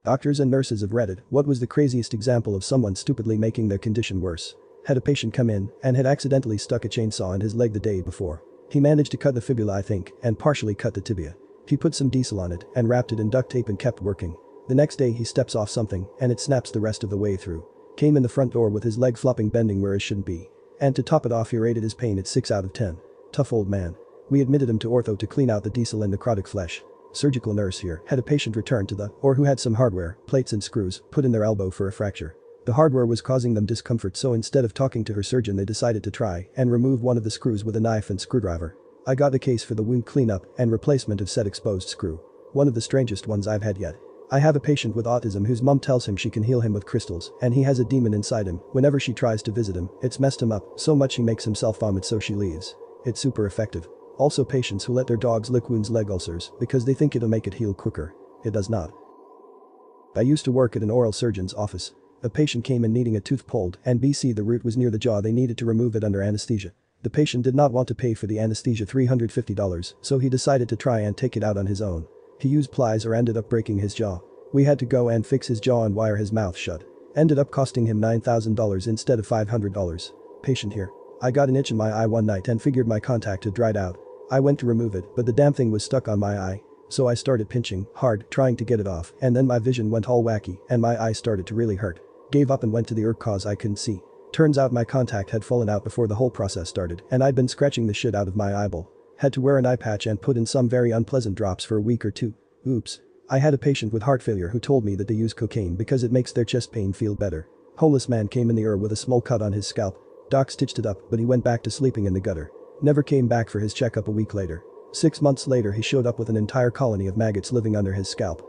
Doctors and nurses have read it. What was the craziest example of someone stupidly making their condition worse? Had a patient come in and had accidentally stuck a chainsaw in his leg the day before. He managed to cut the fibula, I think, and partially cut the tibia. He put some diesel on it and wrapped it in duct tape and kept working. The next day he steps off something and it snaps the rest of the way through. Came in the front door with his leg flopping, bending where it shouldn't be. And to top it off, he rated his pain at 6 out of 10. Tough old man. We admitted him to ortho to clean out the diesel and necrotic flesh. Surgical nurse here had a patient return to the or who had some hardware, plates and screws, put in their elbow for a fracture. The hardware was causing them discomfort, so instead of talking to her surgeon they decided to try and remove one of the screws with a knife and screwdriver. I got the case for the wound cleanup and replacement of said exposed screw. One of the strangest ones I've had yet. I have a patient with autism whose mom tells him she can heal him with crystals and he has a demon inside him. Whenever she tries to visit him, it's messed him up so much he makes himself vomit, so she leaves. It's super effective. Also patients who let their dogs lick wounds, leg ulcers, because they think it'll make it heal quicker. It does not. I used to work at an oral surgeon's office. A patient came in needing a tooth pulled and BC the root was near the jaw, they needed to remove it under anesthesia. The patient did not want to pay for the anesthesia $350, so he decided to try and take it out on his own. He used pliers or ended up breaking his jaw. We had to go and fix his jaw and wire his mouth shut. Ended up costing him $9,000 instead of $500. Patient here. I got an itch in my eye one night and figured my contact had dried out. I went to remove it, but the damn thing was stuck on my eye. So I started pinching hard, trying to get it off, and then my vision went all wacky and my eye started to really hurt. Gave up and went to the ER cause I couldn't see. Turns out my contact had fallen out before the whole process started and I'd been scratching the shit out of my eyeball. Had to wear an eye patch and put in some very unpleasant drops for a week or two. Oops. I had a patient with heart failure who told me that they use cocaine because it makes their chest pain feel better. Homeless man came in the ER with a small cut on his scalp. Doc stitched it up, but he went back to sleeping in the gutter. Never came back for his checkup a week later. 6 months later he showed up with an entire colony of maggots living under his scalp.